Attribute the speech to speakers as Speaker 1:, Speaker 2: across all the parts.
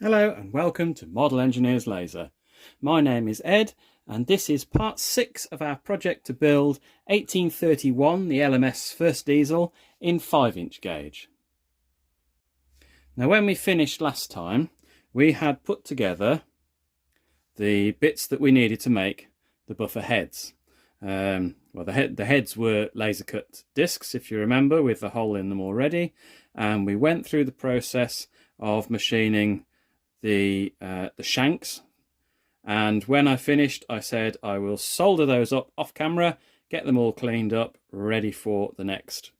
Speaker 1: Hello and welcome to Model Engineers Laser. My name is Ed and this is part 6 of our project to build 1831, the LMS first diesel, in 5-inch gauge. Now when we finished last time, we had put together the bits that we needed to make the buffer heads. The heads were laser cut discs, if you remember, with the hole in them already, and we went through the process of machining the shanks, and when I finished I said I will solder those up off camera, get them all cleaned up, ready for the next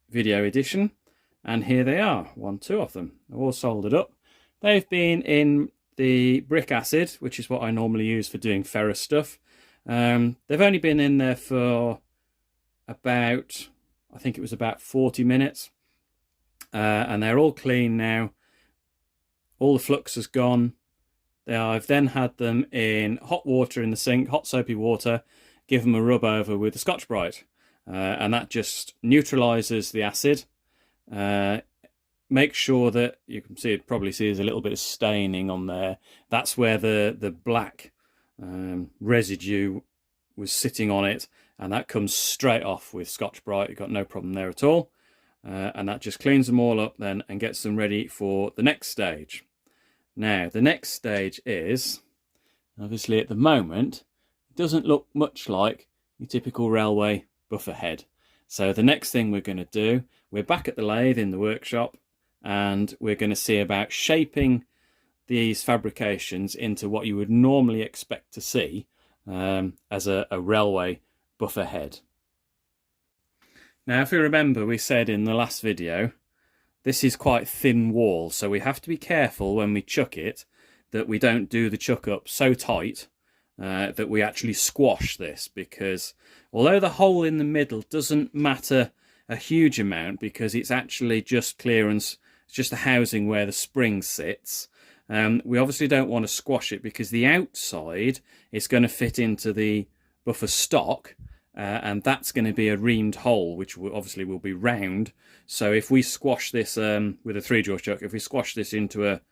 Speaker 1: video edition. And here they are, two of them, all soldered up. They've been in the brick acid, which is what I normally use for doing ferrous stuff. They've only been in there for about, I think it was about 40 minutes, and they're all clean now. All the flux has gone. I've then had them in hot water in the sink, hot soapy water, give them a rub over with the Scotch-Brite, and that just neutralizes the acid. Make sure that you can see, probably see there's a little bit of staining on there. That's where the black residue was sitting on it, and that comes straight off with Scotch-Brite. You've got no problem there at all. And that just cleans them all up then and gets them ready for the next stage. Now, the next stage is, obviously at the moment, it doesn't look much like your typical railway buffer head. So the next thing we're going to do, we're back at the lathe in the workshop, and we're going to see about shaping these fabrications into what you would normally expect to see as a railway buffer head. Now, if you remember, we said in the last video, this is quite thin wall, so we have to be careful when we chuck it that we don't do the chuck up so tight that we actually squash this, because although the hole in the middle doesn't matter a huge amount because it's actually just clearance, it's just the housing where the spring sits, we obviously don't want to squash it because the outside is going to fit into the buffer stock. And that's going to be a reamed hole, which obviously will be round. So if we squash this with a 3-jaw chuck, if we squash this into a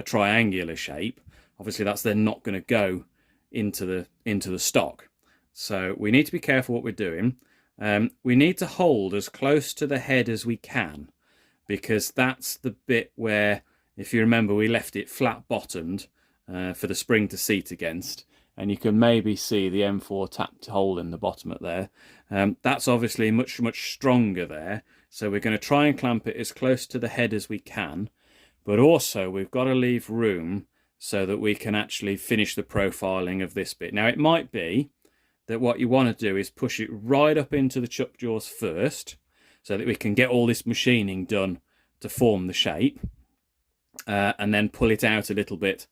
Speaker 1: triangular shape, obviously that's then not going to go into the stock. So we need to be careful what we're doing. We need to hold as close to the head as we can, because that's the bit where, if you remember, we left it flat bottomed for the spring to seat against. And you can maybe see the M4 tapped hole in the bottom at there. That's obviously much stronger there. So we're going to try and clamp it as close to the head as we can. But also we've got to leave room so that we can actually finish the profiling of this bit. Now, it might be that what you want to do is push it right up into the chuck jaws first, so that we can get all this machining done to form the shape. And then pull it out a little bit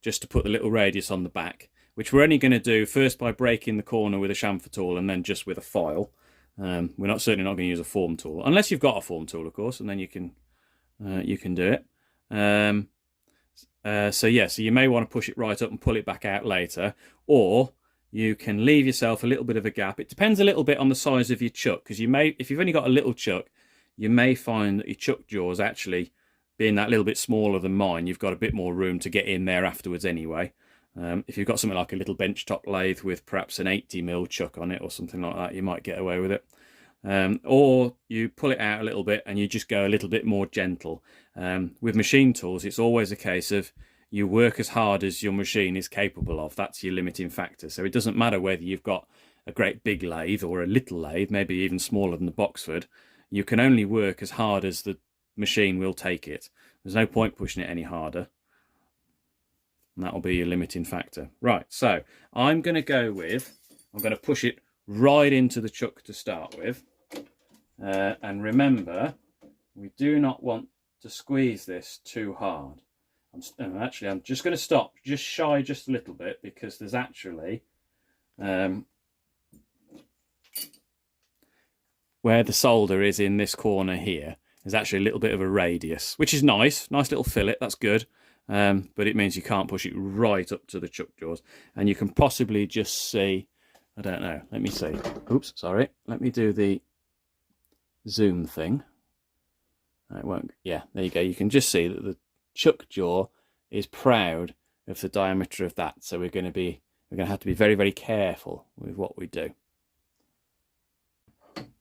Speaker 1: just to put the little radius on the back, which we're only going to do first by breaking the corner with a chamfer tool and then just with a file. We're certainly not going to use a form tool, unless you've got a form tool, of course, and then you can do it. So you may want to push it right up and pull it back out later, or you can leave yourself a little bit of a gap. It depends a little bit on the size of your chuck, because if you've only got a little chuck, you may find that your chuck jaws, actually being that little bit smaller than mine, you've got a bit more room to get in there afterwards anyway. If you've got something like a little benchtop lathe with perhaps an 80mm chuck on it or something like that, you might get away with it. Or you pull it out a little bit and you just go a little bit more gentle. With machine tools, it's always a case of you work as hard as your machine is capable of. That's your limiting factor. So it doesn't matter whether you've got a great big lathe or a little lathe, maybe even smaller than the Boxford. You can only work as hard as the machine will take it. There's no point pushing it any harder. And that'll be your limiting factor. Right, so I'm going to push it right into the chuck to start with. And remember, we do not want to squeeze this too hard. I'm just going to stop just shy just a little bit, because there's actually where the solder is in this corner here, there's actually a little bit of a radius, which is nice little fillet, that's good. But it means you can't push it right up to the chuck jaws, and you can possibly just see, I don't know, let me see, oops, sorry, let me do the zoom thing. It won't, yeah, there you go, you can just see that the chuck jaw is proud of the diameter of that. So we're going to have to be very, very careful with what we do.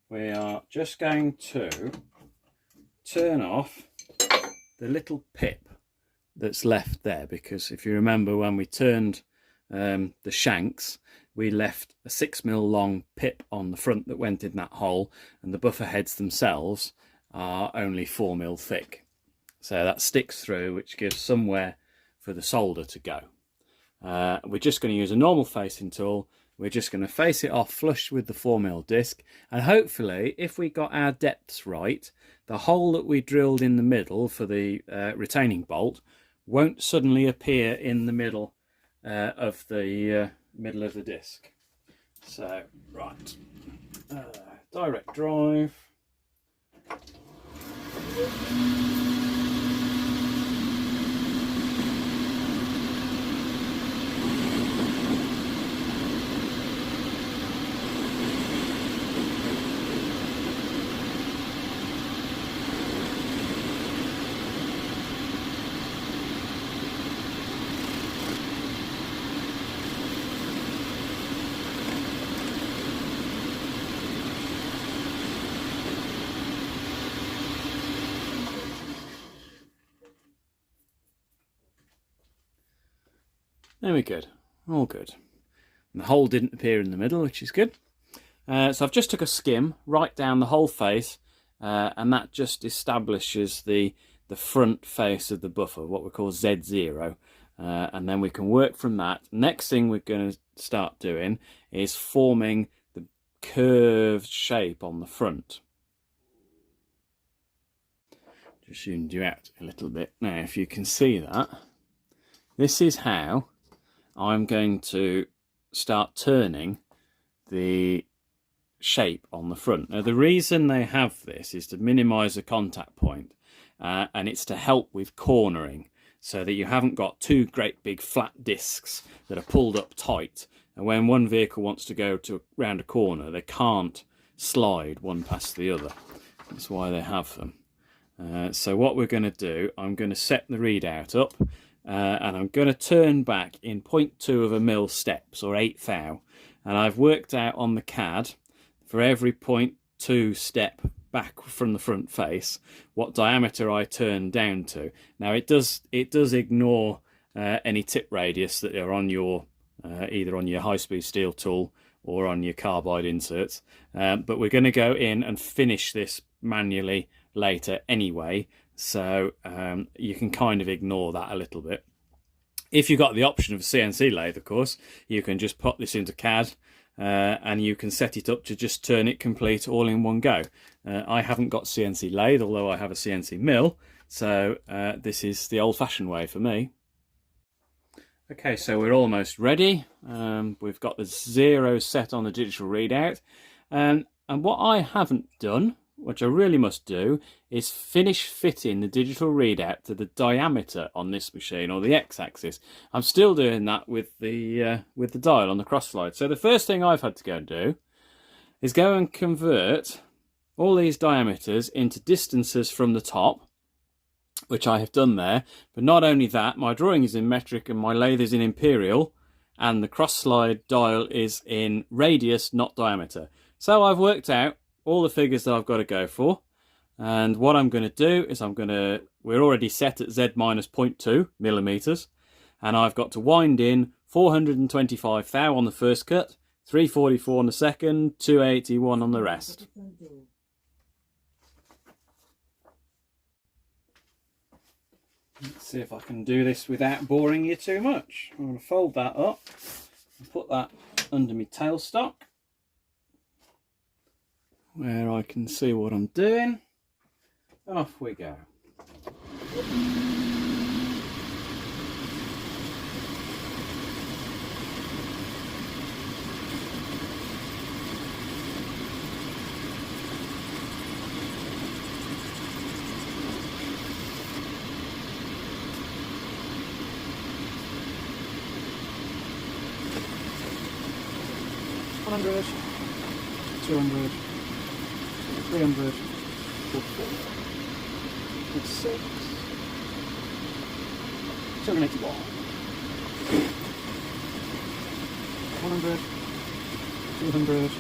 Speaker 1: We are just going to turn off the little pip that's left there, because if you remember when we turned the shanks, we left a 6mm long pip on the front that went in that hole, and the buffer heads themselves are only 4mm thick. So that sticks through, which gives somewhere for the solder to go. We're just going to use a normal facing tool. We're just going to face it off flush with the 4mm disc, and hopefully, if we got our depths right, the hole that we drilled in the middle for the retaining bolt won't suddenly appear in the middle of the disc. So, right, direct drive. There we go, all good. And the hole didn't appear in the middle, which is good. So I've just took a skim right down the whole face, and that just establishes the front face of the buffer, what we call Z0. And then we can work from that. Next thing we're going to start doing is forming the curved shape on the front. Just zoomed you out a little bit. Now, if you can see that, this is how I'm going to start turning the shape on the front. Now, the reason they have this is to minimize the contact point, and it's to help with cornering, so that you haven't got two great big flat discs that are pulled up tight, and when one vehicle wants to go round a corner, they can't slide one past the other. That's why they have them. So what we're going to do, I'm going to set the readout up, and I'm going to turn back in 0.2 mil steps, or 8 thou, and I've worked out on the CAD for every 0.2 step back from the front face what diameter I turn down to. Now it does ignore any tip radius that are on your either on your high-speed steel tool or on your carbide inserts, but we're going to go in and finish this manually later anyway, so you can kind of ignore that a little bit. If you've got the option of a CNC lathe, of course, you can just pop this into CAD and you can set it up to just turn it complete all in one go. I haven't got CNC lathe, although I have a CNC mill, so this is the old-fashioned way for me. Okay, so we're almost ready. We've got the 0 set on the digital readout, and what I haven't done, which I really must do, is finish fitting the digital readout to the diameter on this machine, or the x-axis. I'm still doing that with the dial on the cross slide. So the first thing I've had to go and do is go and convert all these diameters into distances from the top, which I have done there. But not only that, my drawing is in metric and my lathe is in imperial, and the cross slide dial is in radius, not diameter. So I've worked out all the figures that I've got to go for, and what I'm going to do is we're already set at Z minus 0.2 millimeters, and I've got to wind in 425 thou on the first cut, 344 on the second, 281 on the rest. Let's see if I can do this without boring you too much. I'm going to fold that up and put that under my tailstock, where I can see what I'm doing, and off we go. $100, 200, 300, 400, 6, 281. 100. 200.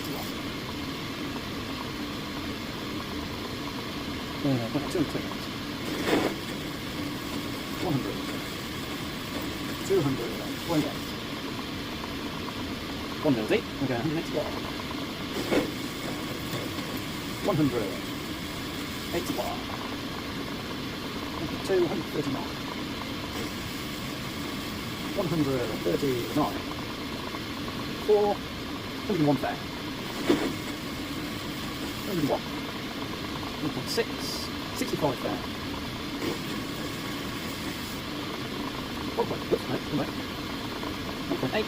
Speaker 1: 81. 228. 100. 228. 180. Okay, 181. 100. 81. 239. 139. 401 there. 101. 1.6. 65 there. 1.8.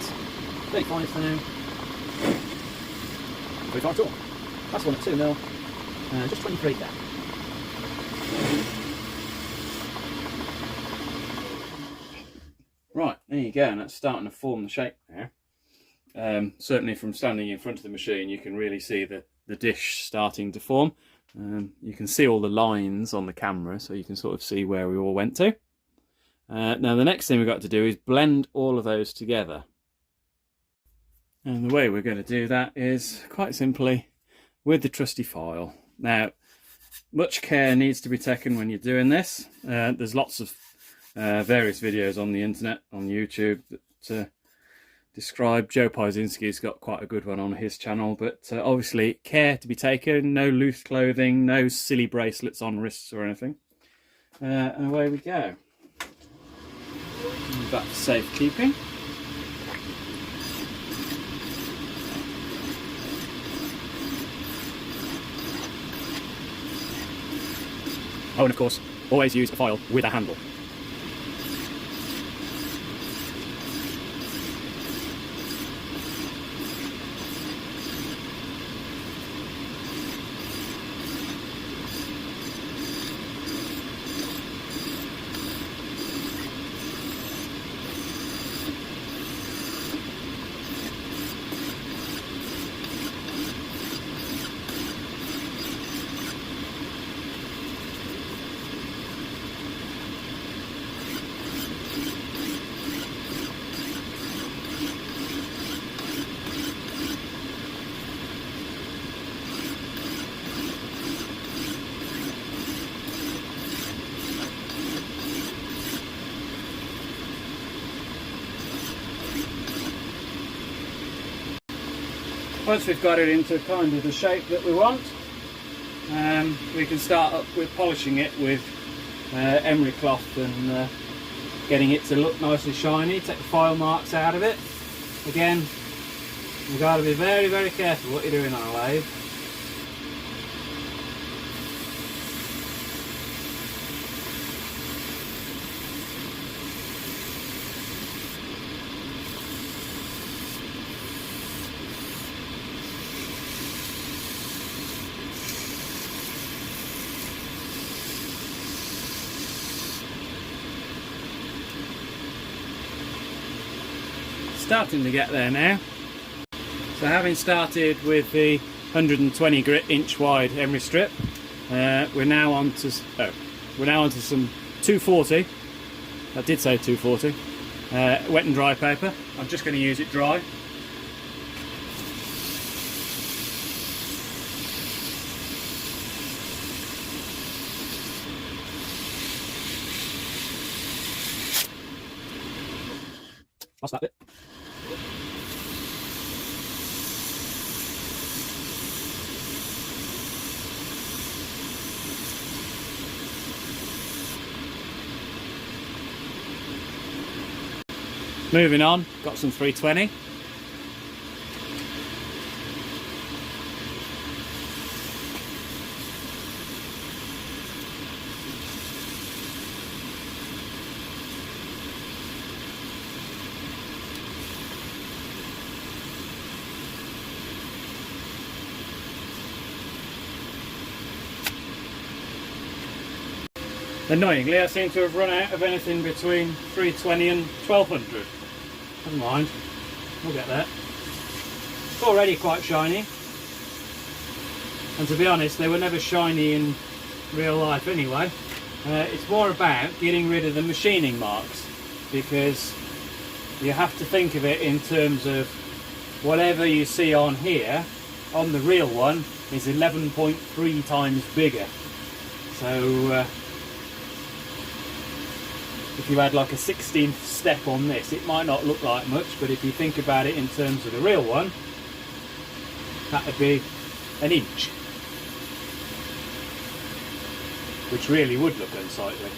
Speaker 1: 35 there. 35 tall. That's one at 2 mil. Just 23 there. Right, there you go, and that's starting to form the shape now. Certainly from standing in front of the machine you can really see the dish starting to form. You can see all the lines on the camera, so you can sort of see where we all went to. Now the next thing we've got to do is blend all of those together. And the way we're going to do that is quite simply with the trusty file. Now, much care needs to be taken when you're doing this. There's lots of various videos on the internet, on YouTube, that describe. Joe Piezinski's got quite a good one on his channel, but obviously care to be taken. No loose clothing, no silly bracelets on wrists or anything. And away we go. Back to safekeeping. Oh, and of course, always use a file with a handle. Once we've got it into kind of the shape that we want, we can start up with polishing it with emery cloth and getting it to look nicely shiny. Take the file marks out of it. Again, you've got to be very, very careful what you're doing on a lathe. Starting to get there now. So having started with the 120 grit inch wide emery strip, we're now on to some 240. I did say 240. Wet and dry paper. I'm just going to use it dry. What's that bit? Moving on, got some 320. Annoyingly, I seem to have run out of anything between 320 and 1200. Never mind, we'll get there. It's already quite shiny, and to be honest, they were never shiny in real life anyway. It's more about getting rid of the machining marks, because you have to think of it in terms of whatever you see on here, on the real one, is 11.3 times bigger. So if you had like a 16th step on this, it might not look like much, but if you think about it in terms of the real one, that would be an inch, which really would look unsightly.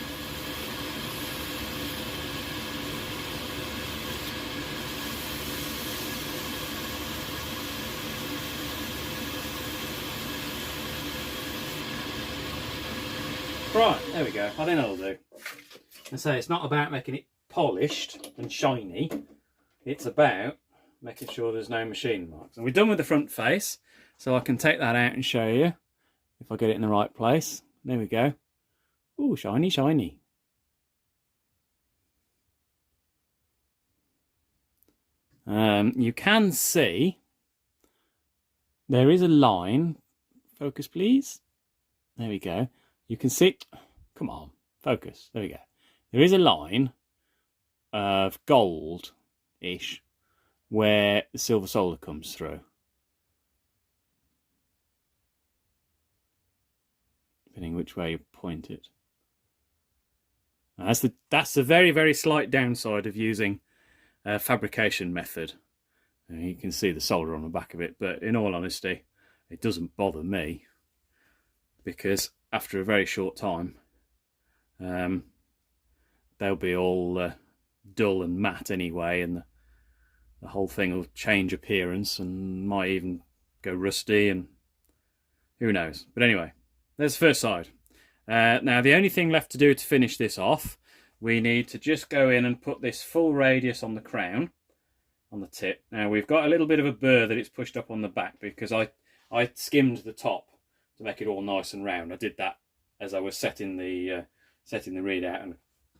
Speaker 1: Right, there we go. I think that'll do. And so it's not about making it polished and shiny, it's about making sure there's no machine marks. And we're done with the front face, so I can take that out and show you if I get it in the right place. There we go. Ooh, shiny, shiny. You can see there is a line. Focus, please. There we go. You can see, come on, focus. There we go. There is a line of gold-ish where the silver solder comes through. Depending which way you point it. Now that's the very, very slight downside of using a fabrication method. And you can see the solder on the back of it, but in all honesty, it doesn't bother me, because after a very short time, they'll be all dull and matte anyway, and the whole thing will change appearance and might even go rusty, and who knows. But anyway, there's the first side. Now the only thing left to do to finish this off, we need to just go in and put this full radius on the crown, on the tip. Now we've got a little bit of a burr that it's pushed up on the back, because I skimmed the top to make it all nice and round. I did that as I was setting the readout and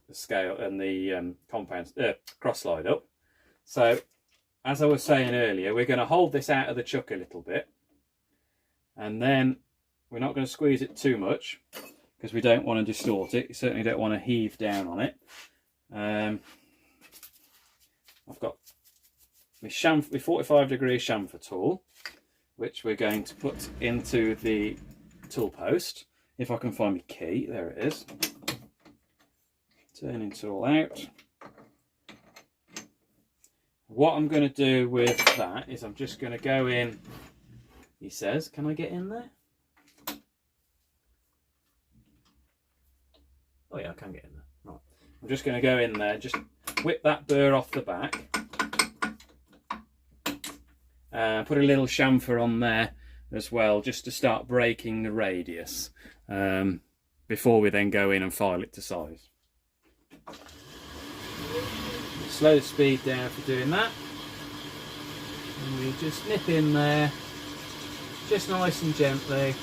Speaker 1: the scale and the compound cross slide up. So as I was saying earlier, we're going to hold this out of the chuck a little bit, and then we're not going to squeeze it too much because we don't want to distort it. You certainly don't want to heave down on it. I've got my 45-degree chamfer tool, which we're going to put into the tool post. If I can find my key, there it is. Turning tool out. What I'm going to do with that is I'm just going to go in, he says, can I get in there? Oh yeah, I can get in there. Right. I'm just going to go in there, just whip that burr off the back. Put a little chamfer on there as well, just to start breaking the radius, before we then go in and file it to size. Slow the speed down for doing that, and we just nip in there, just nice and gently.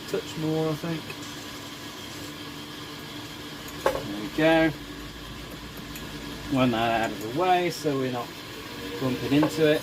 Speaker 1: Touch more, I think. There we go. Run that out of the way so we're not bumping into it.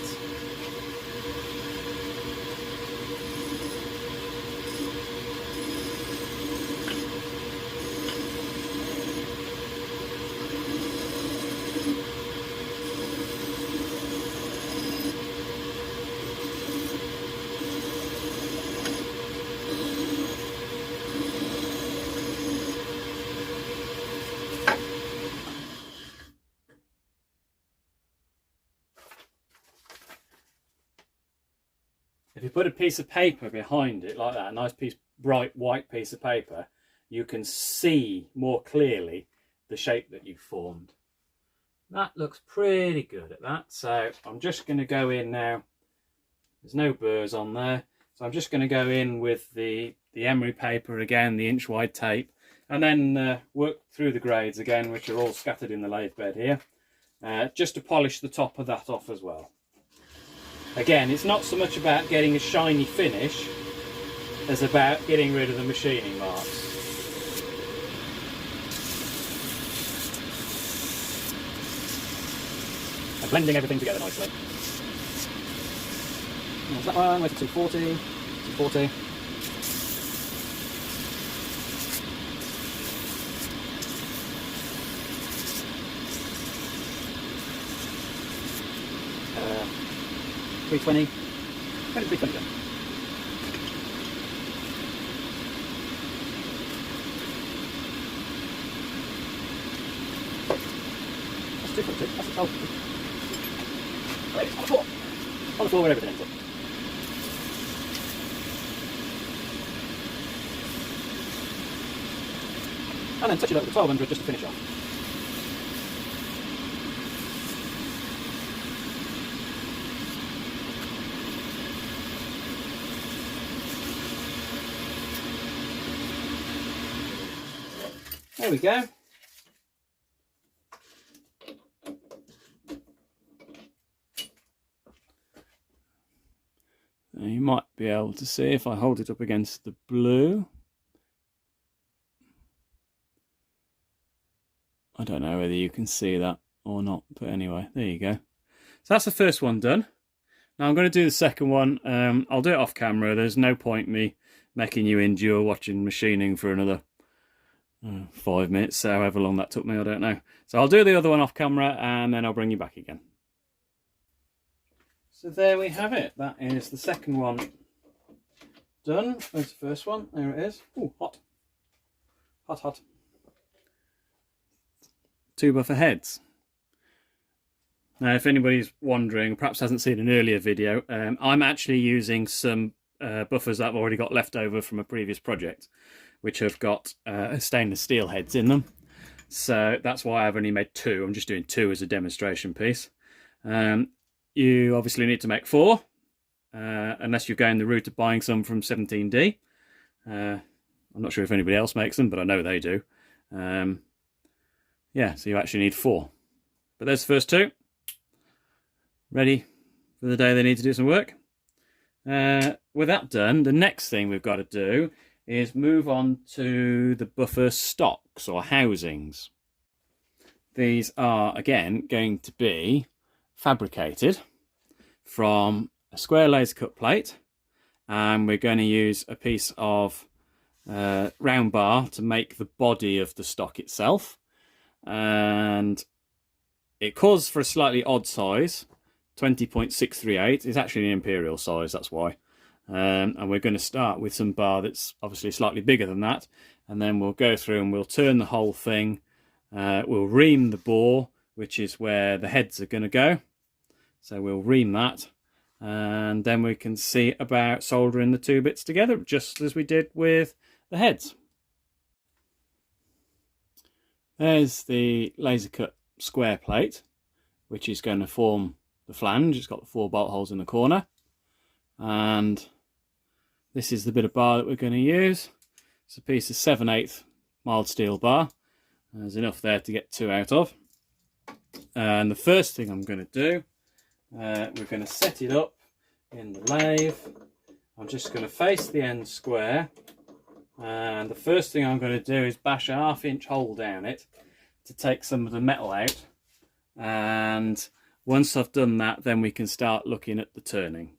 Speaker 1: If you put a piece of paper behind it like that, a nice piece, bright white piece of paper, you can see more clearly the shape that you've formed. That looks pretty good at that. So I'm just going to go in now. There's no burrs on there. So I'm just going to go in with the emery paper again, the inch wide tape, and then work through the grades again, which are all scattered in the lathe bed here, just to polish the top of that off as well. Again, it's not so much about getting a shiny finish as about getting rid of the machining marks. And blending everything together nicely. There's that one, where's the 240? 240. 2320. 2320 done. That's 2.2. That's a 12. Wait, it's on the floor. On the floor where everything ends up. And then touch it up with 1200 just to finish off. There we go. Now you might be able to see if I hold it up against the blue. I don't know whether you can see that or not, but anyway, there you go. So that's the first one done. Now I'm going to do the second one. I'll do it off camera. There's no point me making you endure watching machining for another 5 minutes, however long that took me, I don't know. So I'll do the other one off camera and then I'll bring you back again. So there we have it. That is the second one done. There's the first one. There it is. Oh, hot. Hot, hot. 2 buffer heads. Now, if anybody's wondering, perhaps hasn't seen an earlier video, I'm actually using some buffers that I've already got left over from a previous project, which have got stainless steel heads in them. So that's why I've only made 2. I'm just doing 2 as a demonstration piece. You obviously need to make 4, unless you're going the route of buying some from 17D. I'm not sure if anybody else makes them, but I know they do. Yeah, so you actually need 4. But there's the first 2. Ready for the day they need to do some work. With that done, the next thing we've got to do is move on to the buffer stocks or housings. These are, again, going to be fabricated from a square laser cut plate, and we're going to use a piece of round bar to make the body of the stock itself. And it calls for a slightly odd size, 20.638. It's actually an imperial size, that's why. And we're going to start with some bar that's obviously slightly bigger than that, and then we'll go through and we'll turn the whole thing. We'll ream the bore, which is where the heads are going to go. So we'll ream that, and then we can see about soldering the 2 bits together, just as we did with the heads. There's the laser cut square plate, which is going to form the flange. It's got the 4 bolt holes in the corner, and this is the bit of bar that we're going to use. It's a piece of 7/8 mild steel bar. There's enough there to get 2 out of. And the first thing I'm going to do, we're going to set it up in the lathe. I'm just going to face the end square, and the first thing I'm going to do is bash a 1/2 inch hole down it to take some of the metal out. And once I've done that, then we can start looking at the turning.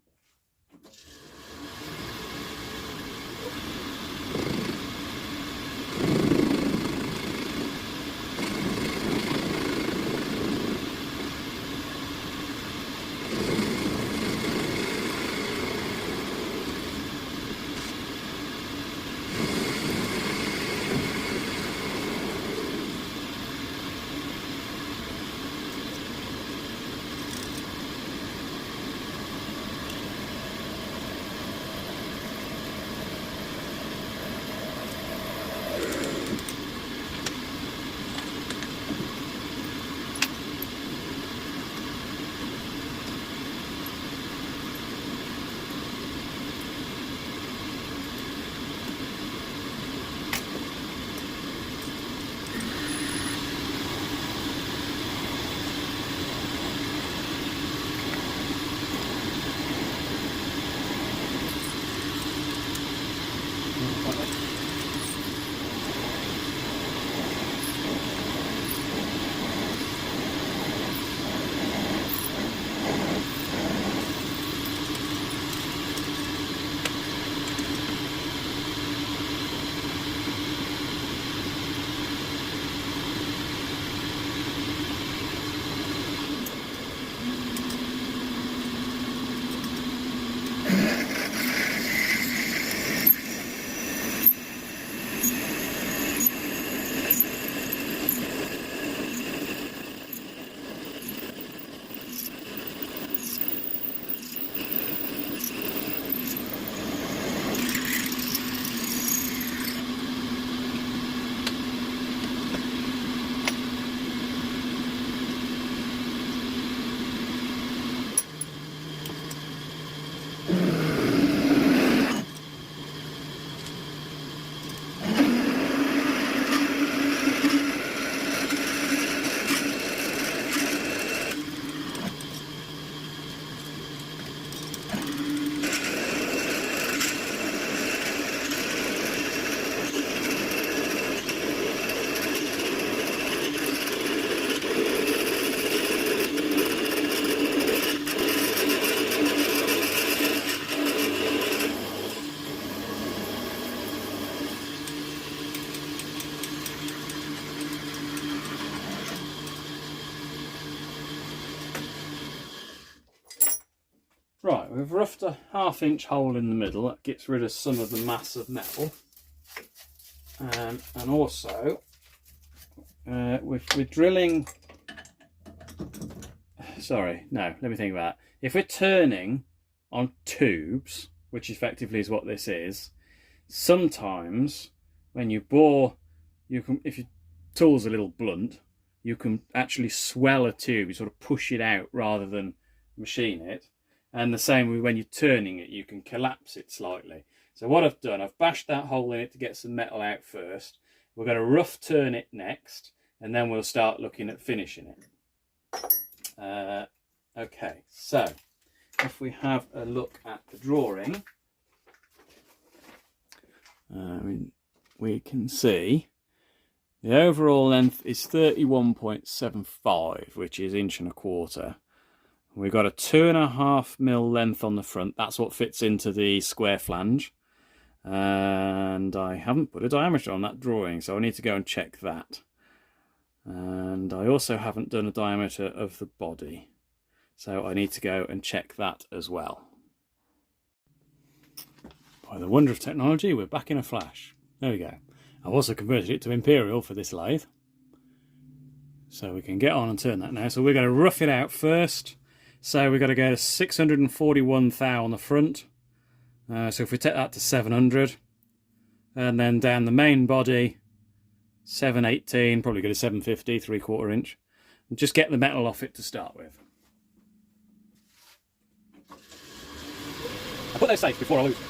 Speaker 1: Right, we've roughed a 1/2 inch hole in the middle. That gets rid of some of the mass of metal. And also, we're drilling... Sorry, no, let me think about it. If we're turning on tubes, which effectively is what this is, sometimes when you bore, you can, if your tool's a little blunt, you can actually swell a tube. You sort of push it out rather than machine it. And the same with when you're turning it, you can collapse it slightly. So what I've done, I've bashed that hole in it to get some metal out first. We're going to rough turn it next, and then we'll start looking at finishing it. Okay, so if we have a look at the drawing, we can see the overall length is 31.75, which is 1.25 inches. We've got a 2.5mm length on the front. That's what fits into the square flange. And I haven't put a diameter on that drawing, so I need to go and check that. And I also haven't done a diameter of the body, so I need to go and check that as well. By the wonder of technology, we're back in a flash. There we go. I've also converted it to imperial for this lathe, so we can get on and turn that now. So we're going to rough it out first. So we've got to go to 641 thou on the front. So if we take that to 700, and then down the main body, 718, probably go to 750, 3/4 inch. And just get the metal off it to start with. I put those safe before I lose them.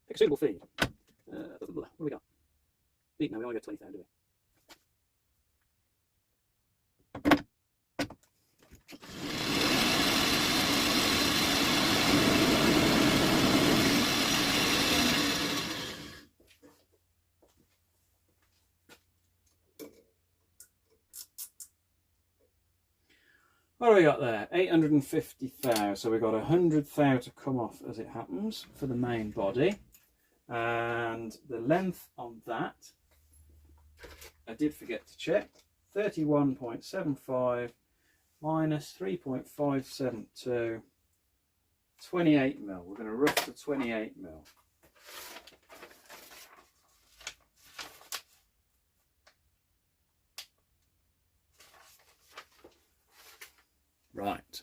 Speaker 1: Pick a suitable feed. What do we got? Feed? No, we only got 20 thou, do we? What do we got there? 850 thou. So we've got 100 thou to come off as it happens for the main body. And the length on that, I did forget to check, 31.75 minus 3.572, 28mm. We're going to rough the 28mm. Right.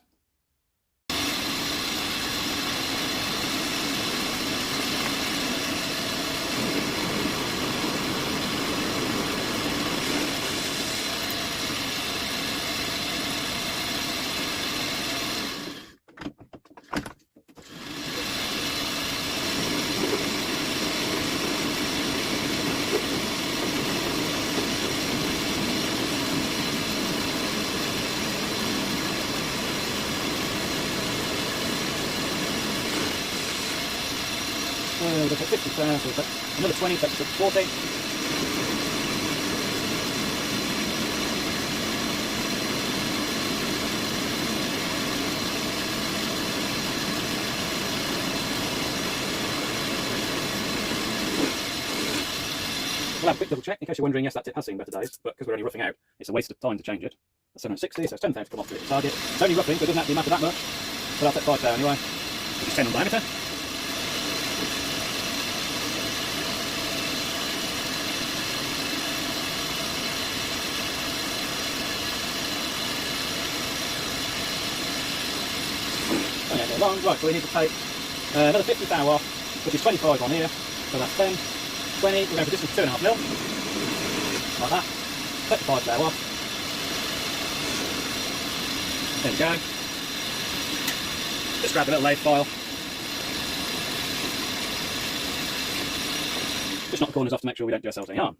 Speaker 1: We'll look at 50 thou, so another 20, takes us up to 40. We'll have a quick double check in case you're wondering. Yes, that tip has seen better days, but because we're only roughing out, it's a waste of time to change it. That's 760, so it's 10 thou to come off to hit the target. It's only roughing, so it doesn't actually matter that much. But I'll take 5 thou anyway, which is 10 on diameter. Long. Right, so we need to take another 50 thou off, which is 25 on here, so that's 10, 20, we're going for distance 2.5mm, like that, take the 5 thou off, there we go, just grab the little lathe file, just knock the corners off to make sure we don't do ourselves any harm.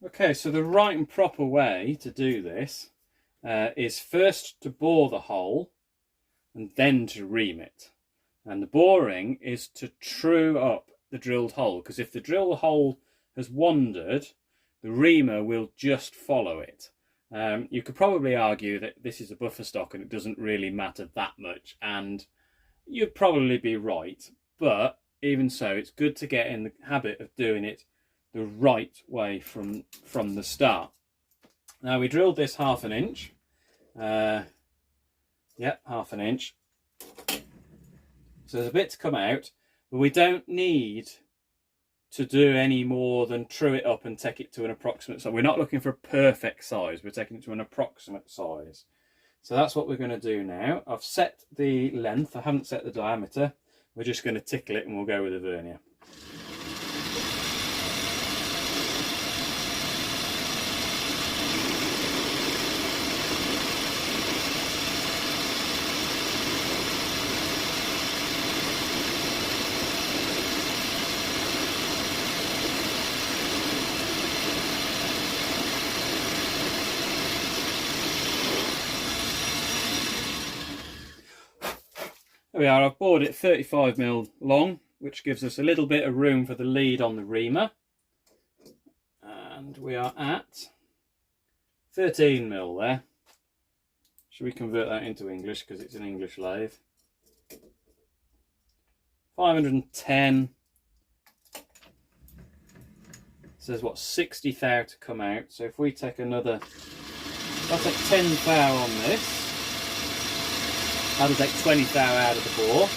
Speaker 1: Okay, so the right and proper way to do this is first to bore the hole and then to ream it. And the boring is to true up the drilled hole, because if the drill hole has wandered, the reamer will just follow it. You could probably argue that this is a buffer stock and it doesn't really matter that much, and you'd probably be right. But even so, it's good to get in the habit of doing it the right way from the start. Now, we drilled this 1/2 inch. Yep, 1/2 inch. So there's a bit to come out, but we don't need to do any more than true it up and take it to an approximate size. We're not looking for a perfect size, we're taking it to an approximate size. So that's what we're going to do now. I've set the length, I haven't set the diameter. We're just going to tickle it and we'll go with a vernier. There we are, I've bored it 35mm long, which gives us a little bit of room for the lead on the reamer. And we are at 13mm there. Should we convert that into English because it's an English lathe? 510. Says what, 60 thou to come out. So if we take another, I'll take 10 thou on this. That'll take 20 thou out of the bore.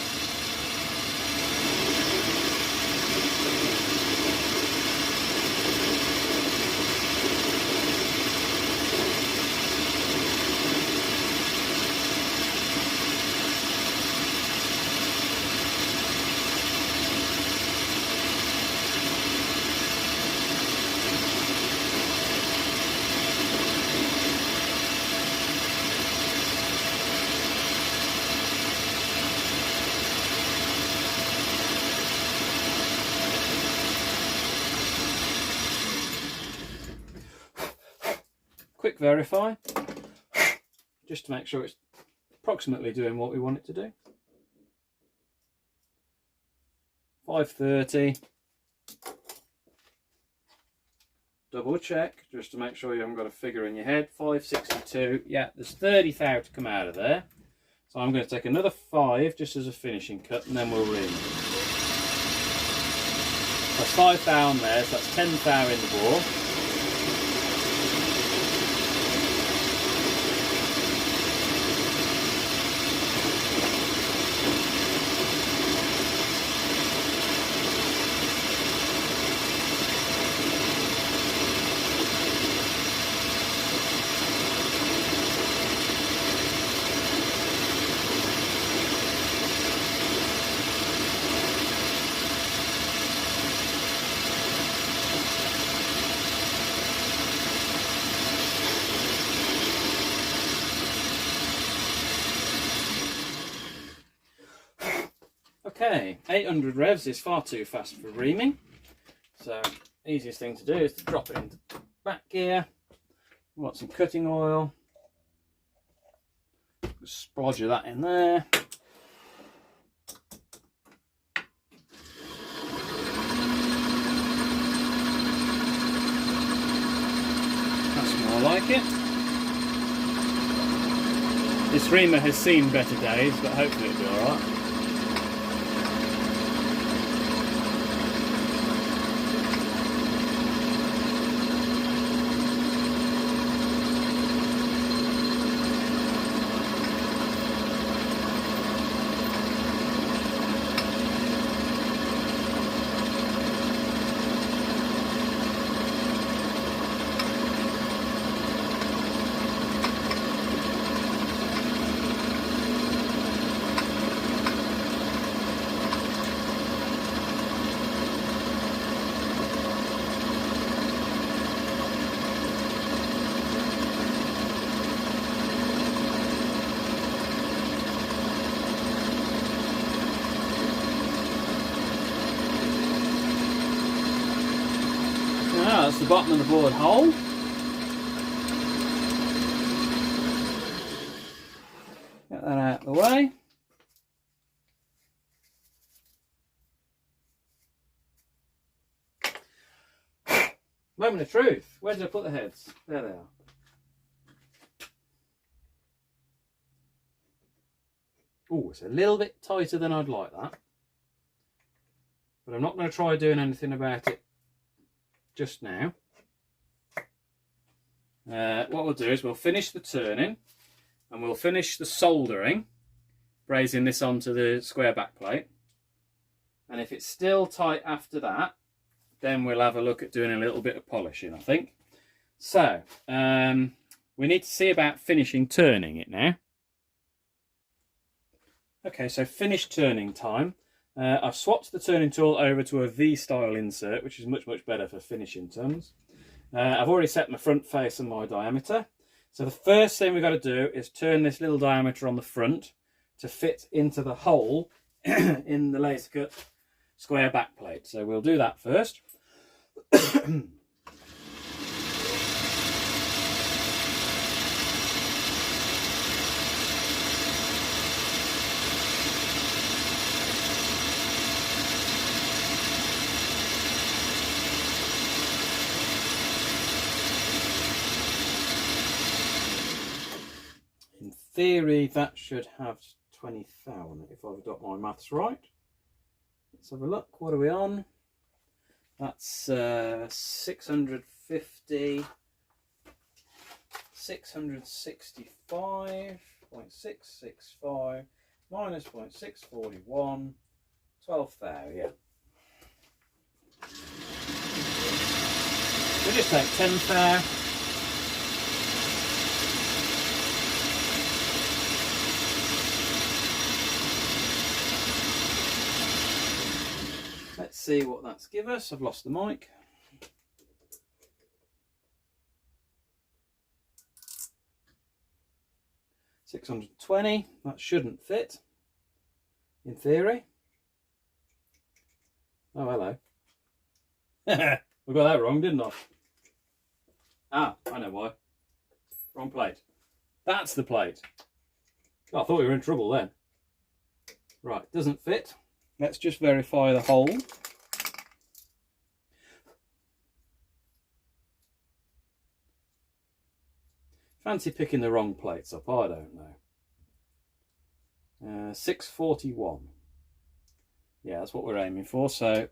Speaker 1: Quick verify, just to make sure it's approximately doing what we want it to do. 530. Double check, just to make sure you haven't got a figure in your head. 562. Yeah, there's 30 thou to come out of there. So I'm going to take another 5 just as a finishing cut, and then we'll ream. That's 5 thou on there, so that's 10 thou in the bore. Okay, 800 revs is far too fast for reaming, so easiest thing to do is to drop it into back gear. We want some cutting oil, splodge that in there. That's more like it. This reamer has seen better days, but hopefully it'll be alright. That's the bottom of the board hole. Get that out of the way. Moment of truth. Where did I put the heads? There they are. Oh, it's a little bit tighter than I'd like that. But I'm not going to try doing anything about it just now. What we'll do is we'll finish the turning and we'll finish the soldering, brazing this onto the square back plate. And if it's still tight after that, then we'll have a look at doing a little bit of polishing, I think. So, we need to see about finishing turning it now. Okay, so finished turning time. I've swapped the turning tool over to a V-style insert, which is much, much better for finishing turns. I've already set my front face and my diameter. So the first thing we've got to do is turn this little diameter on the front to fit into the hole in the laser cut square back plate. So we'll do that first. In theory, that should have 20 thou if I've got my maths right. Let's have a look. What are we on? That's 650, 665.665 minus 0.641, 12 thou, yeah. We'll just take 10 thou. Let's see what that's give us. I've lost the mic. $620. That shouldn't fit, in theory. Oh, hello. I got that wrong, didn't I? Ah, I know why. Wrong plate. That's the plate. Oh, I thought we were in trouble then. Right, doesn't fit. Let's just verify the hole. Fancy picking the wrong plates up, I don't know. 641. Yeah, that's what we're aiming for. So,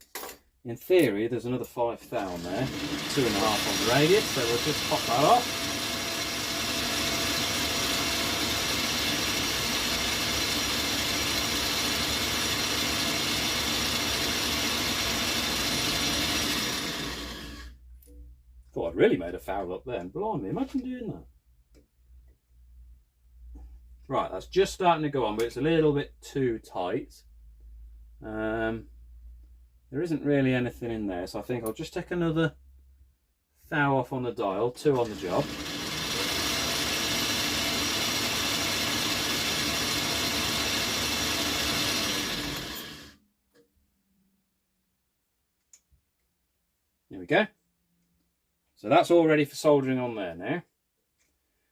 Speaker 1: in theory, there's another 5 thou there. 2.5 on the radius, so we'll just pop that off. Thought I'd really made a foul up there, and blimey, imagine doing that. Right, that's just starting to go on, but it's a little bit too tight. There isn't really anything in there, so I think I'll just take another thou off on the dial, 2 on the job. There we go. So that's all ready for soldering on there now.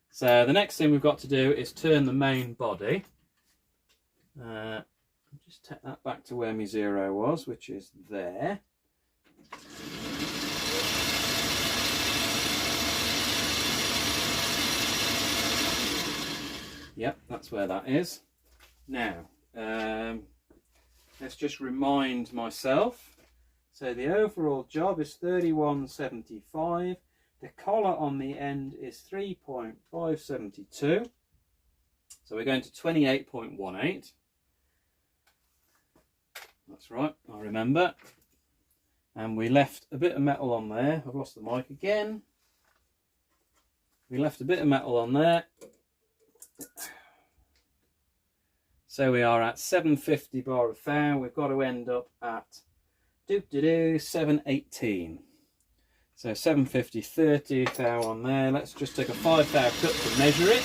Speaker 1: So the next thing we've got to do is turn the main body. Just take that back to where my 0 was, which is there. Yep, that's where that is. Now, let's just remind myself. So the overall job is 31.75. The collar on the end is 3.572. So we're going to 28.18. That's right, I remember. And we left a bit of metal on there. I've lost the mic again. We left a bit of metal on there. So we are at 750 bar a thou. We've got to end up at 718. So 750, 30 thou on there. Let's just take a 5 thou cut to measure it.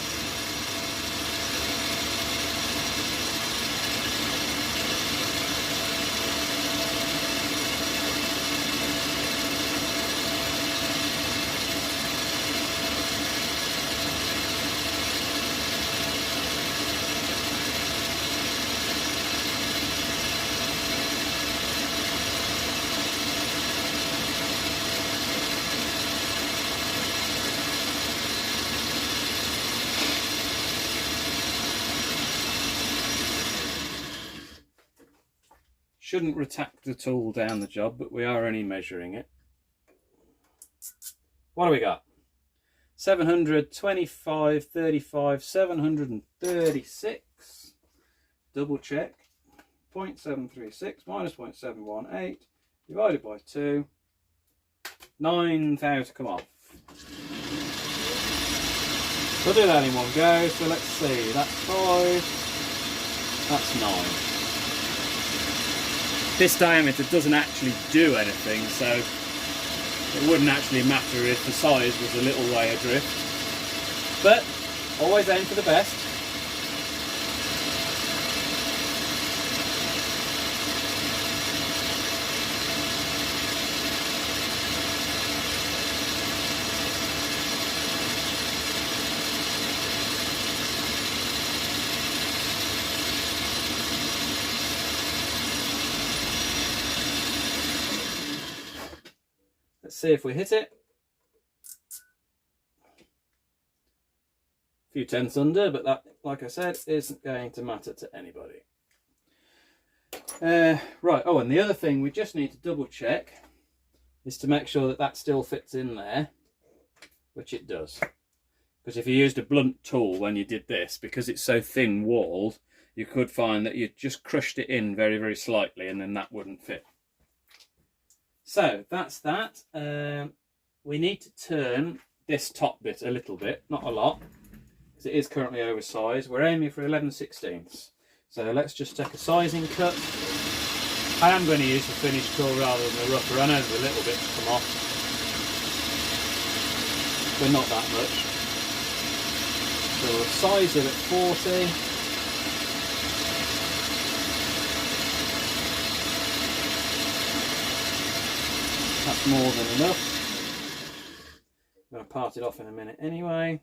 Speaker 1: shouldn't retract the tool down the job, but we are only measuring it. What do we got? 725, 35, 736. Double check. 0.736 minus 0.718 divided by 2. 9 thou to come off. We'll do that in one go. So let's see. That's 5. That's 9. This diameter doesn't actually do anything, so it wouldn't actually matter if the size was a little way adrift. But always aim for the best. Let's see if we hit it. A few tenths under, but that, like I said, isn't going to matter to anybody. Right, oh, and the other thing we just need to double check is to make sure that that still fits in there, which it does. Because if you used a blunt tool when you did this, because it's so thin walled, you could find that you just crushed it in very, very slightly, and then that wouldn't fit. So that's that. We need to turn this top bit a little bit, not a lot, because it is currently oversized. We're aiming for 11/16. So let's just take a sizing cut. I am going to use the finish tool rather than the rougher. I know there's a little bit to come off, but not that much. So we'll size it at 40. That's more than enough. I'm going to part it off in a minute anyway.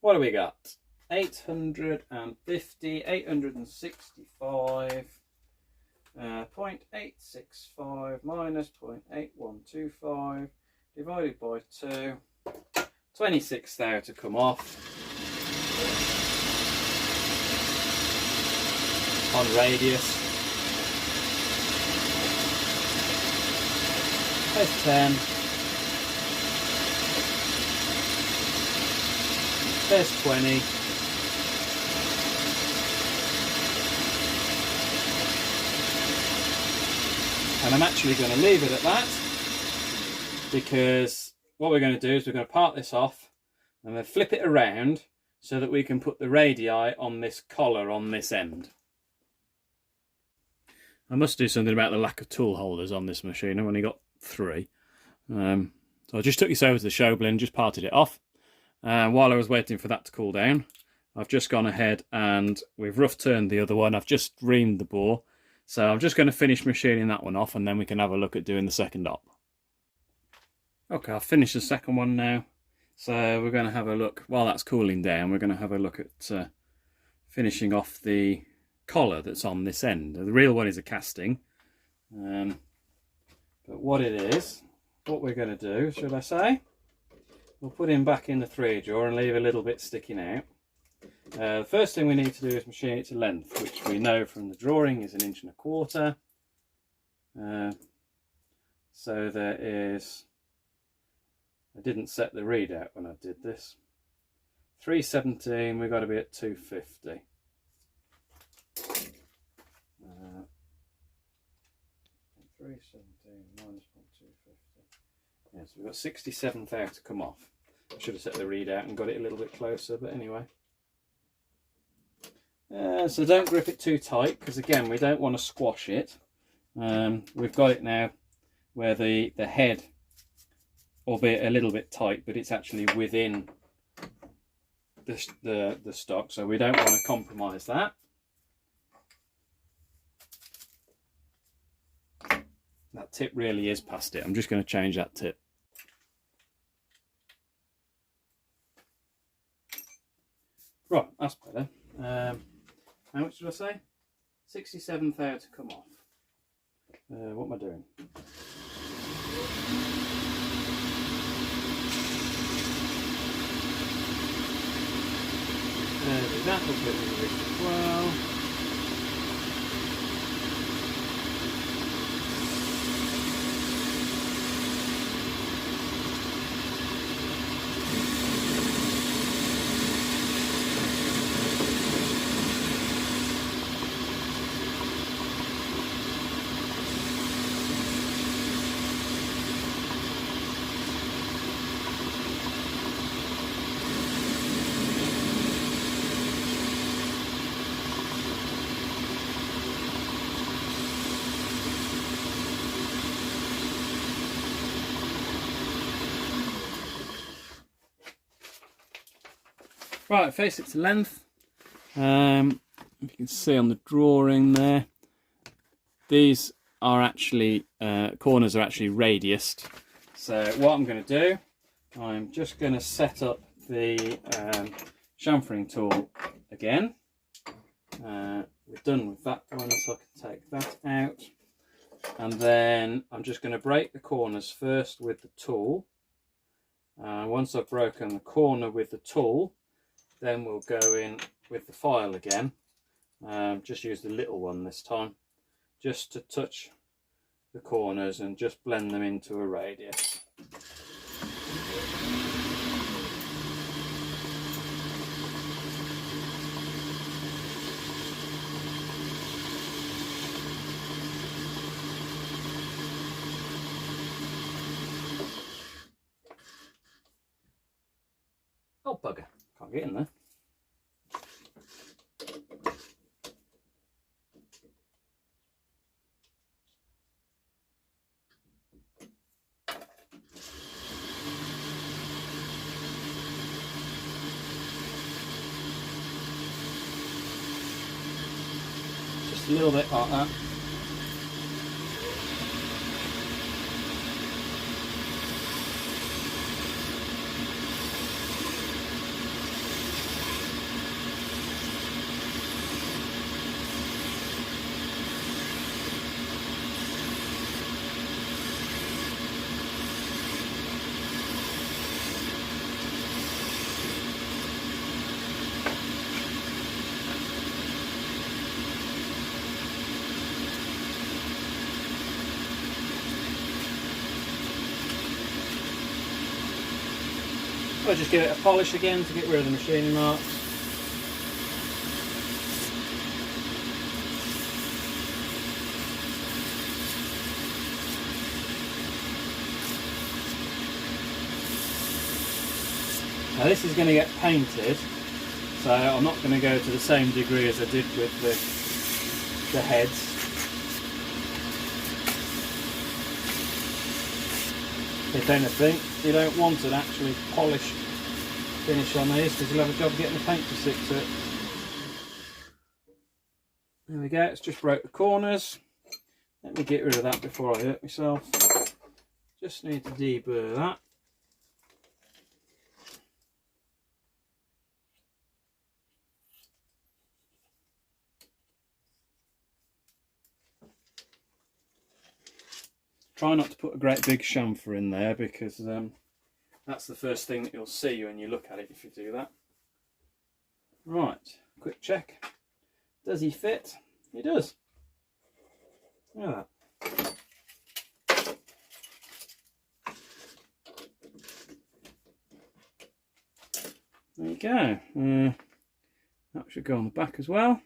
Speaker 1: What do we got? 850, 865, 0.865 minus 0.8125 divided by 2. 26 thou to come off. On radius. There's 10. There's 20. And I'm actually going to leave it at that, because what we're going to do is we're going to part this off and then flip it around so that we can put the radii on this collar on this end. I must do something about the lack of tool holders on this machine. I've only got 3. So I just took this over to the show blend, just parted it off. While I was waiting for that to cool down, I've just gone ahead and we've rough turned the other one. I've just reamed the bore. So I'm just going to finish machining that one off, and then we can have a look at doing the second op. Okay, I've finished the second one now. So we're going to have a look, while that's cooling down, we're going to have a look at finishing off the collar that's on this end. The real one is a casting. But what it is, what we're going to do, should I say, we'll put him back in the 3 jaw and leave a little bit sticking out. The first thing we need to do is machine it to length, which we know from the drawing is 1.25 inches. So there is, I didn't set the readout when I did this, 317, we've got to be at 250. 317 minus 0.250. Yeah, so we've got 67 thou to come off. I should have set the readout and got it a little bit closer, but anyway. So don't grip it too tight, because again we don't want to squash it. We've got it now where the head, albeit a little bit tight, but it's actually within the stock, so we don't want to compromise that. That tip really is past it. I'm just going to change that tip. Right, that's better. How much did I say? 67 thou to come off. What am I doing? That will fit with this as well. Right, face it to length. If you can see on the drawing there, these are actually, corners are actually radiused. So what I'm going to do, I'm just going to set up the chamfering tool again. We're done with that one, so I can take that out. And then I'm just going to break the corners first with the tool. Once I've broken the corner with the tool, then we'll go in with the file again. Just use the little one this time, just to touch the corners and just blend them into a radius. Oh bugger, can't get in there. Just a little bit like that. I'll just give it a polish again to get rid of the machining marks. Now this is going to get painted, so I'm not going to go to the same degree as I did with the heads. If anything, you don't want an actually polished finish on these because you'll have a job getting the paint to stick to it. There we go, it's just broke the corners. Let me get rid of that before I hurt myself. Just need to deburr that. Try not to put a great big chamfer in there because that's the first thing that you'll see when you look at it if you do that. Right, quick check. Does he fit? He does. Look at that. There you go. That should go on the back as well.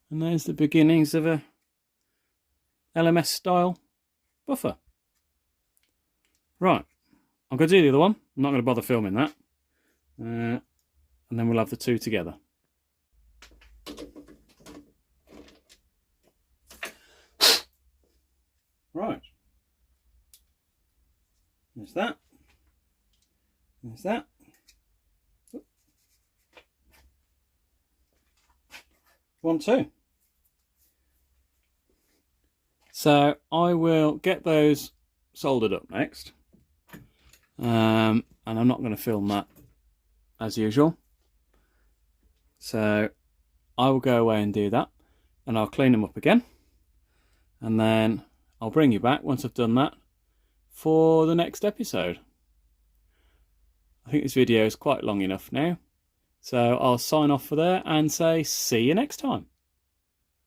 Speaker 1: And there's the beginnings of a LMS style buffer. Right, I'm going to do the other one. I'm not going to bother filming that. And then we'll have the two together. Right. There's that. There's that. 1, 2. So I will get those soldered up next, and I'm not going to film that as usual. So I will go away and do that, and I'll clean them up again, and then I'll bring you back once I've done that for the next episode. I think this video is quite long enough now, so I'll sign off for there and say see you next time.